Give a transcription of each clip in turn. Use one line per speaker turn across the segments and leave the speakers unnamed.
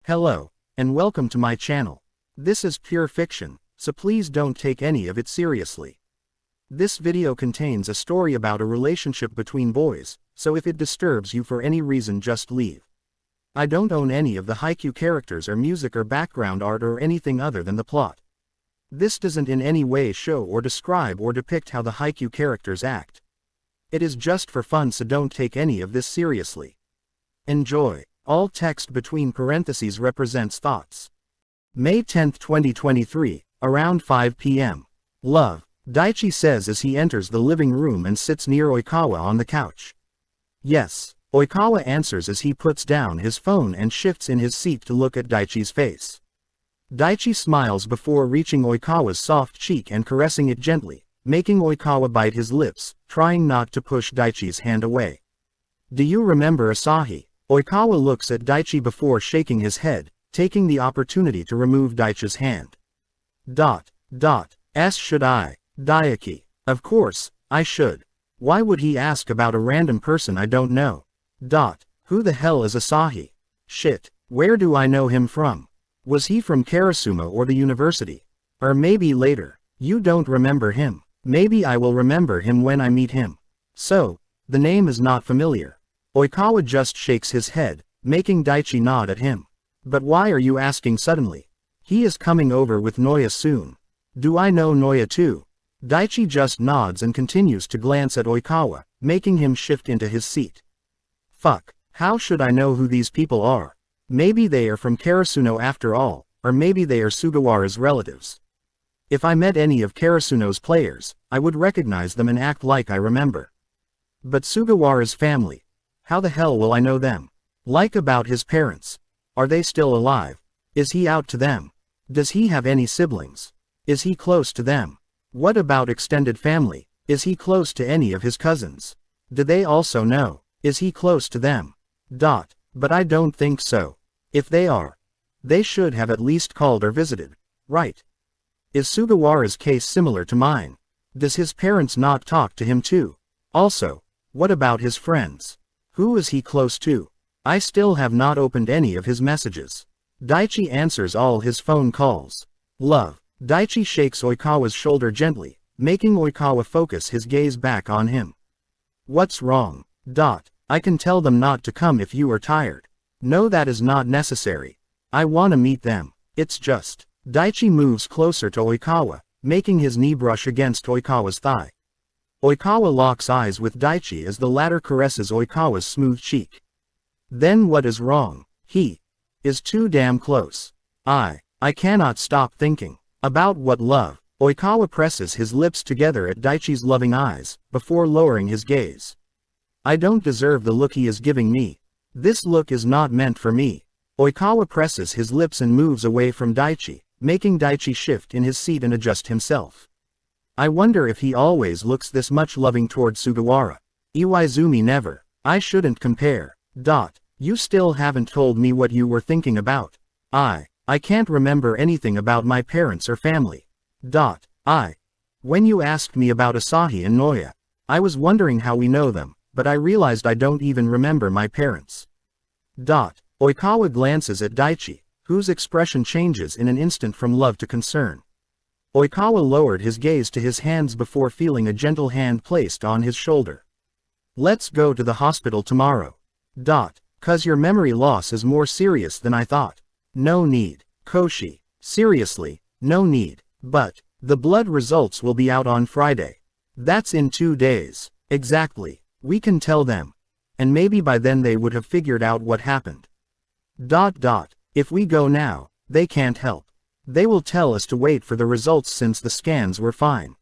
Hello, and welcome to my channel. This is pure fiction, so please don't take any of it seriously. This video contains a story about a relationship between boys, so if it disturbs you for any reason just leave. I don't own any of the Haikyuu characters or music or background art or anything other than the plot. This doesn't in any way show or describe or depict how the Haikyuu characters act. It is just for fun, so don't take any of this seriously. Enjoy. All text between parentheses represents thoughts. May 10, 2023, around 5 p.m. Love, Daichi says as he enters the living room and sits near Oikawa on the couch. Yes, Oikawa answers as he puts down his phone and shifts in his seat to look at Daichi's face. Daichi smiles before reaching Oikawa's soft cheek and caressing it gently, making Oikawa bite his lips, trying not to push Daichi's hand away. Do you remember Asahi? Oikawa looks at Daichi before shaking his head, taking the opportunity to remove Daichi's hand. Should I? Daiki. Of course, I should. Why would he ask about a random person I don't know? Who the hell is Asahi? Shit, where do I know him from? Was he from Karasuno or the university? Or maybe later. You don't remember him. Maybe I will remember him when I meet him. So, the name is not familiar. Oikawa just shakes his head, making Daichi nod at him. But why are you asking suddenly? He is coming over with Noya soon. Do I know Noya too? Daichi just nods and continues to glance at Oikawa, making him shift into his seat. Fuck, how should I know who these people are? Maybe they are from Karasuno after all, or maybe they are Sugawara's relatives. If I met any of Karasuno's players, I would recognize them and act like I remember. But Sugawara's family, how the hell will I know them? Like about his parents. Are they still alive? Is he out to them? Does he have any siblings? Is he close to them? What about extended family? Is he close to any of his cousins? Do they also know? Is he close to them? But I don't think so. If they are, they should have at least called or visited, right? Is Sugawara's case similar to mine? Does his parents not talk to him too? Also, what about his friends? Who is he close to? I still have not opened any of his messages. Daichi answers all his phone calls. Love. Daichi shakes Oikawa's shoulder gently, making Oikawa focus his gaze back on him. What's wrong? I can tell them not to come if you are tired. No, that is not necessary. I wanna meet them. It's just. Daichi moves closer to Oikawa, making his knee brush against Oikawa's thigh. Oikawa locks eyes with Daichi as the latter caresses Oikawa's smooth cheek. Then what is wrong? He is too damn close. I cannot stop thinking about what love. Oikawa presses his lips together at Daichi's loving eyes, before lowering his gaze. I don't deserve the look he is giving me. This look is not meant for me. Oikawa presses his lips and moves away from Daichi, making Daichi shift in his seat and adjust himself. I wonder if he always looks this much loving toward Sugawara. Iwaizumi never. I shouldn't compare. You still haven't told me what you were thinking about. I can't remember anything about my parents or family. When you asked me about Asahi and Noya, I was wondering how we know them, but I realized I don't even remember my parents. Oikawa glances at Daichi, whose expression changes in an instant from love to concern. Oikawa lowered his gaze to his hands before feeling a gentle hand placed on his shoulder. Let's go to the hospital tomorrow. 'Cause your memory loss is more serious than I thought. No need. Koshi. Seriously, no need. But, the blood results will be out on Friday. That's in 2 days. Exactly. We can tell them. And maybe by then they would have figured out what happened. If we go now, they can't help. They will tell us to wait for the results since the scans were fine.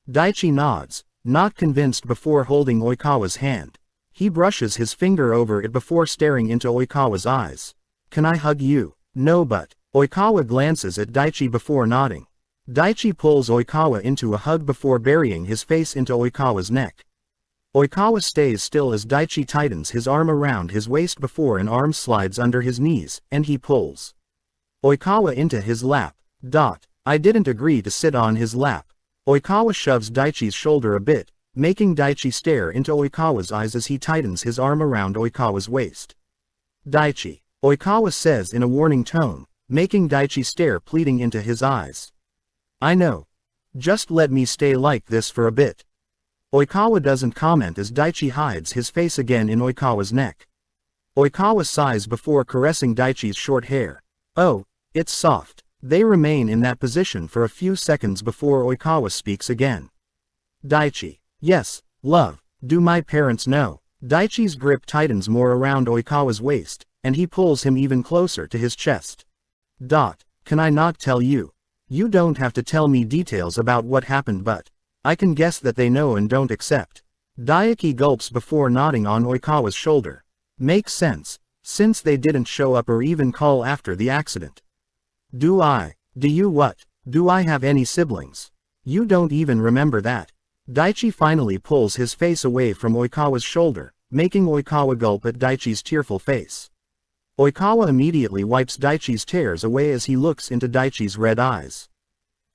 Daichi nods, not convinced before holding Oikawa's hand. He brushes his finger over it before staring into Oikawa's eyes. Can I hug you? No, but. Oikawa glances at Daichi before nodding. Daichi pulls Oikawa into a hug before burying his face into Oikawa's neck. Oikawa stays still as Daichi tightens his arm around his waist before an arm slides under his knees, and he pulls Oikawa into his lap. I didn't agree to sit on his lap. Oikawa shoves Daichi's shoulder a bit, making Daichi stare into Oikawa's eyes as he tightens his arm around Oikawa's waist. Daichi. Oikawa says in a warning tone, making Daichi stare pleading into his eyes. I know. Just let me stay like this for a bit. Oikawa doesn't comment as Daichi hides his face again in Oikawa's neck. Oikawa sighs before caressing Daichi's short hair. Oh, it's soft. They remain in that position for a few seconds before Oikawa speaks again. Daichi. Yes, love. Do my parents know? Daichi's grip tightens more around Oikawa's waist, and he pulls him even closer to his chest. Can I not tell you? You don't have to tell me details about what happened, but I can guess that they know and don't accept. Daichi gulps before nodding on Oikawa's shoulder. Makes sense, since they didn't show up or even call after the accident. Do you what? Do I have any siblings? You don't even remember that. Daichi finally pulls his face away from Oikawa's shoulder, making Oikawa gulp at Daichi's tearful face. Oikawa immediately wipes Daichi's tears away as he looks into Daichi's red eyes.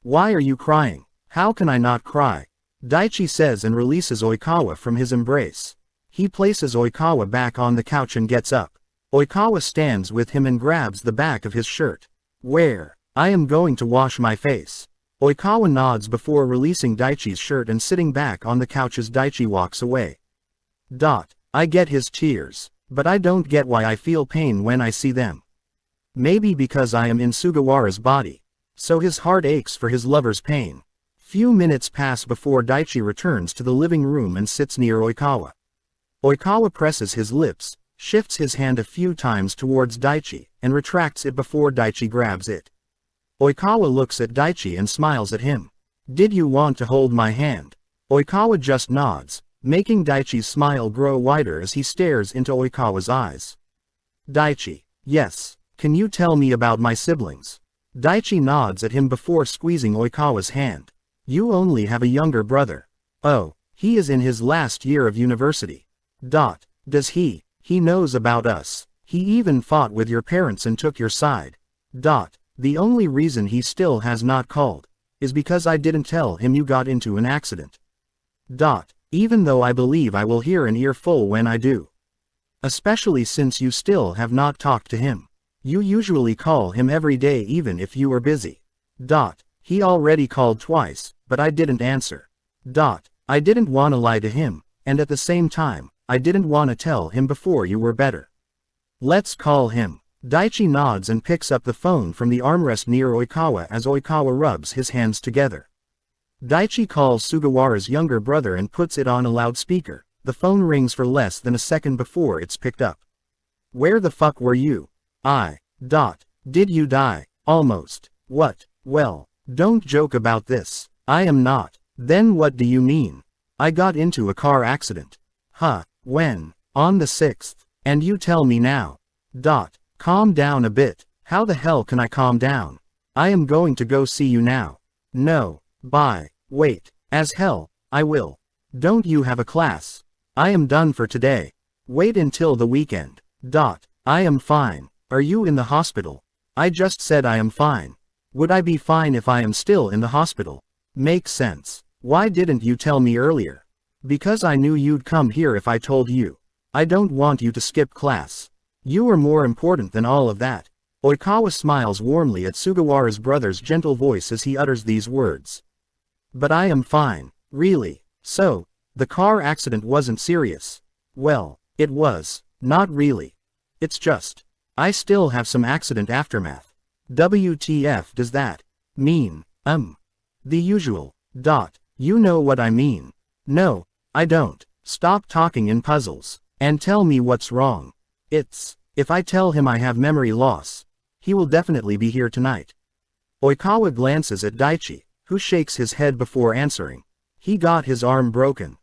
Why are you crying? How can I not cry? Daichi says and releases Oikawa from his embrace. He places Oikawa back on the couch and gets up. Oikawa stands with him and grabs the back of his shirt. Where? I am going to wash my face. Oikawa nods before releasing Daichi's shirt and sitting back on the couch as Daichi walks away. I get his tears, but I don't get why I feel pain when I see them. Maybe because I am in Sugawara's body. So his heart aches for his lover's pain. Few minutes pass before Daichi returns to the living room and sits near Oikawa. Oikawa presses his lips, shifts his hand a few times towards Daichi, and retracts it before Daichi grabs it. Oikawa looks at Daichi and smiles at him. Did you want to hold my hand? Oikawa just nods, making Daichi's smile grow wider as he stares into Oikawa's eyes. Daichi. Yes. Can you tell me about my siblings? Daichi nods at him before squeezing Oikawa's hand. You only have a younger brother. Oh, he is in his last year of university. Does he? He knows about us. He even fought with your parents and took your side. The only reason he still has not called is because I didn't tell him you got into an accident. Even though I believe I will hear an earful when I do. Especially since you still have not talked to him. You usually call him every day even if you are busy. He already called twice, but I didn't answer. I didn't want to lie to him, and at the same time, I didn't want to tell him before you were better. Let's call him. Daichi nods and picks up the phone from the armrest near Oikawa as Oikawa rubs his hands together. Daichi calls Sugawara's younger brother and puts it on a loudspeaker. The phone rings for less than a second before it's picked up. Where the fuck were you? Did you die? Almost. What? Well, don't joke about this. I am not. Then what do you mean? I got into a car accident. When? On the 6th. And you tell me now. Calm down a bit. How the hell can I calm down? I am going to go see you now. No. Bye. Wait. As hell, I will. Don't you have a class? I am done for today. Wait until the weekend. I am fine. Are you in the hospital? I just said I am fine. Would I be fine if I am still in the hospital? Makes sense. Why didn't you tell me earlier? Because I knew you'd come here if I told you. I don't want you to skip class. You are more important than all of that. Oikawa smiles warmly at Sugawara's brother's gentle voice as he utters these words. But I am fine. Really? So, the car accident wasn't serious? Well, it was. Not really. It's just, I still have some accident aftermath. WTF does that mean? The usual. You know what I mean. No, I don't. Stop talking in puzzles. And tell me what's wrong. If I tell him I have memory loss, he will definitely be here tonight. Oikawa glances at Daichi, who shakes his head before answering. He got his arm broken.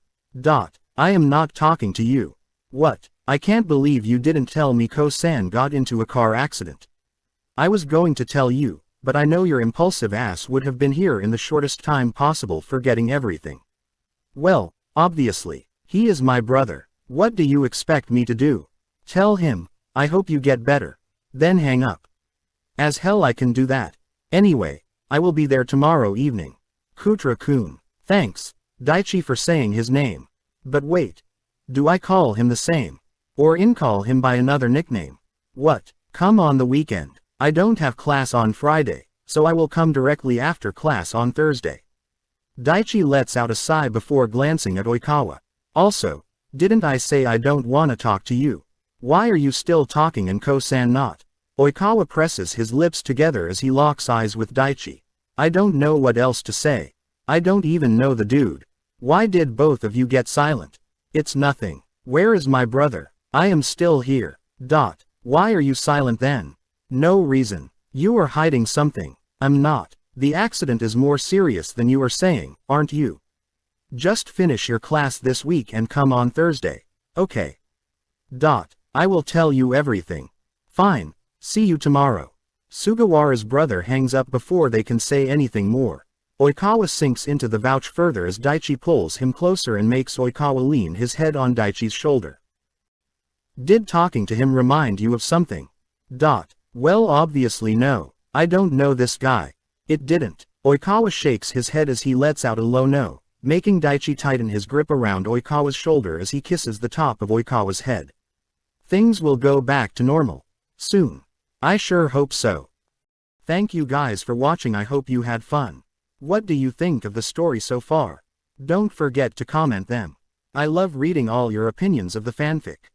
I am not talking to you. What? I can't believe you didn't tell me Ko-san got into a car accident. I was going to tell you, but I know your impulsive ass would have been here in the shortest time possible forgetting everything. Well, obviously, he is my brother. What do you expect me to do? Tell him, I hope you get better. Then hang up. As hell I can do that. Anyway, I will be there tomorrow evening. Kutra-kun. Thanks, Daichi, for saying his name. But wait. Do I call him the same? Or call him by another nickname? What? Come on the weekend. I don't have class on Friday, so I will come directly after class on Thursday. Daichi lets out a sigh before glancing at Oikawa. Also, didn't I say I don't wanna talk to you? Why are you still talking and Ko-san not? Oikawa presses his lips together as he locks eyes with Daichi. I don't know what else to say. I don't even know the dude. Why did both of you get silent? It's nothing. Where is my brother? I am still here. Why are you silent then? No reason. You are hiding something. I'm not. The accident is more serious than you are saying, aren't you? Just finish your class this week and come on Thursday. Okay. I will tell you everything. Fine. See you tomorrow. Sugawara's brother hangs up before they can say anything more. Oikawa sinks into the couch further as Daichi pulls him closer and makes Oikawa lean his head on Daichi's shoulder. Did talking to him remind you of something? Well, obviously no. I don't know this guy. It didn't. Oikawa shakes his head as he lets out a low no, making Daichi tighten his grip around Oikawa's shoulder as he kisses the top of Oikawa's head. Things will go back to normal. Soon. I sure hope so. Thank you guys for watching. I hope you had fun. What do you think of the story so far? Don't forget to comment them. I love reading all your opinions of the fanfic.